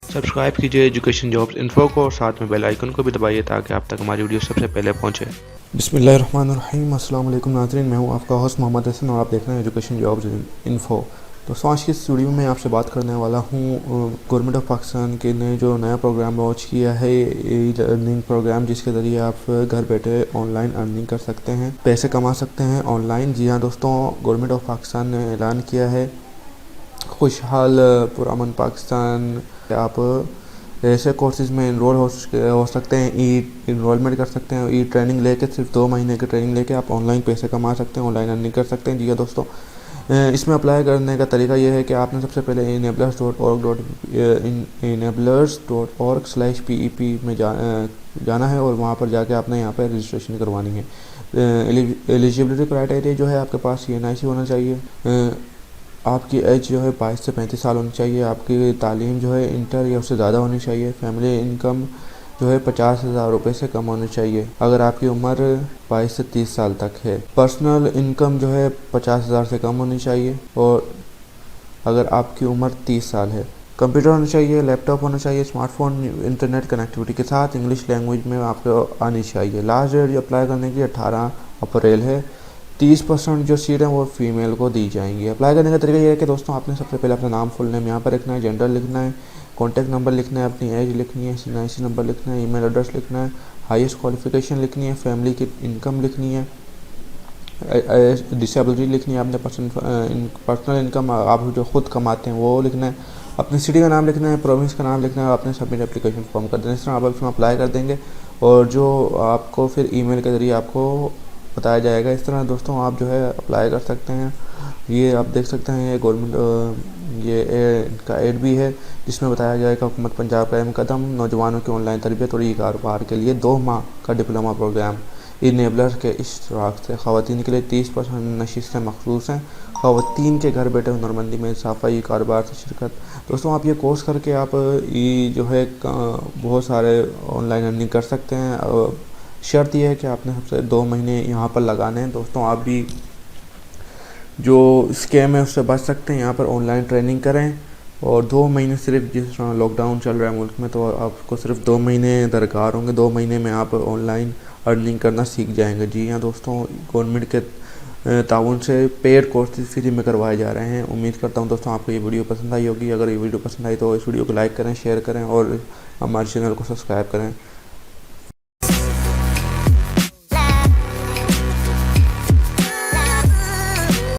Subscribe कीजिए education jobs info को और साथ में बेल आइकन को भी दबाइए ताकि आप तक हमारी वीडियो सबसे पहले पहुंचे। बिस्मिल्लाहिर्रहमानिर्रहीम। अस्सलाम वालेकुम नाज़रीन, मैं हूं आपका होस्ट मोहम्मद हसन और आप देख रहे हैं एजुकेशन जॉब्स इन्फो। दोस्तों, आज की इस वीडियो में आपसे बात करने वाला हूं गवर्नमेंट ऑफ पाकिस्तान के ने जो नया प्रोग्राम लॉन्च किया है, ई लर्निंग प्रोग्राम, जिसके ज़रिए आप घर बैठे ऑनलाइन अर्निंग कर सकते हैं, पैसे कमा सकते हैं ऑनलाइन। जी हाँ दोस्तों, गवर्नमेंट ऑफ पाकिस्तान ने ऐलान किया है खुशहाल पुरामन पाकिस्तान। आप ऐसे कोर्सेज़ में इनरोल हो सकते हैं, ई इनरोलमेंट कर सकते हैं, ई ट्रेनिंग लेके सिर्फ 2 महीने की ट्रेनिंग लेके आप ऑनलाइन पैसे कमा सकते हैं, ऑनलाइन अर्निंग कर सकते हैं। जी हाँ दोस्तों, इसमें अप्लाई करने का तरीका ये है कि आपने सबसे पहले enablers.org/PEP में जाना है और वहाँ पर जाके आपने यहाँ पर रजिस्ट्रेशन करवानी है। एलिजिबिलिटी क्राइटेरिया जो है, आपके पास NIC होना चाहिए, आपकी एज जो है 22 से 35 साल होनी चाहिए, आपकी तालीम जो है इंटर या उससे ज़्यादा होनी चाहिए, फैमिली इनकम जो है 50,000 रुपये से कम होनी चाहिए अगर आपकी उम्र 22 से 30 साल तक है। पर्सनल इनकम जो है 50,000 से कम होनी चाहिए और अगर आपकी उम्र 30 साल है। कंप्यूटर होना चाहिए, लैपटॉप होना चाहिए, स्मार्टफोन इंटरनेट कनेक्टिविटी के साथ इंग्लिश लैंग्वेज में आपको आनी चाहिए। लास्ट डेट अप्लाई करने की 18 अप्रैल है। 30% जो सीट है वो फीमेल को दी जाएंगी। अप्लाई करने का तरीका ये है कि दोस्तों, आपने सबसे पहले अपना नाम फुल नेम यहाँ पर लिखना है, जेंडर लिखना है, कॉन्टैक्ट नंबर लिखना है, अपनी एज लिखनी है, NIC नंबर लिखना है, ईमेल एड्रेस लिखना है, हाईएस्ट क्वालिफिकेशन लिखनी है, फैमिली की इनकम लिखनी है, डिसेबिलिटी लिखनी है, अपने पर्सनल इनकम आप जो खुद कमाते हैं वो लिखना है, अपनी सिटी का नाम लिखना है, प्रोविंस का नाम लिखना है, आपने सबमिट एप्लीकेशन फॉर्म कर देना। इस तरह आप इसमें अप्लाई कर देंगे और जो आपको फिर ईमेल के ज़रिए आपको बताया जाएगा। इस तरह दोस्तों आप जो है अप्लाई कर सकते हैं। ये आप देख सकते हैं, ये गवर्नमेंट ये इनका एड भी है जिसमें बताया जाएगा हुकूमत पंजाब का अहम कदम, नौजवानों की ऑनलाइन तरबियत और कारोबार के लिए 2 माह का डिप्लोमा प्रोग्राम इनेबलर के इश्तराक से ख़वातीन के लिए 30% नशिस्तें मखसूस हैं। ख़वातीन के घर बैठे हुनरमंदी में इजाफा, कारोबार से शिरकत। दोस्तों, आप ये कोर्स करके आप जो है बहुत सारे ऑनलाइन अर्निंग कर सकते हैं। शर्त यह है कि आपने सबसे 2 महीने यहाँ पर लगाने हैं। दोस्तों, आप भी जो स्कैम है उससे बच सकते हैं, यहाँ पर ऑनलाइन ट्रेनिंग करें और 2 महीने सिर्फ, जिस तरह लॉकडाउन चल रहा है मुल्क में, तो आपको सिर्फ 2 महीने दरकार होंगे। 2 महीने में आप ऑनलाइन अर्निंग करना सीख जाएंगे। जी हाँ दोस्तों, गवर्नमेंट के ताउन से पेड कोर्सेज फ्री में करवाए जा रहे हैं। उम्मीद करता हूँ दोस्तों आपको ये वीडियो पसंद आई होगी। अगर ये वीडियो पसंद आई तो इस वीडियो को लाइक करें, शेयर करें और हमारे चैनल को सब्सक्राइब करें।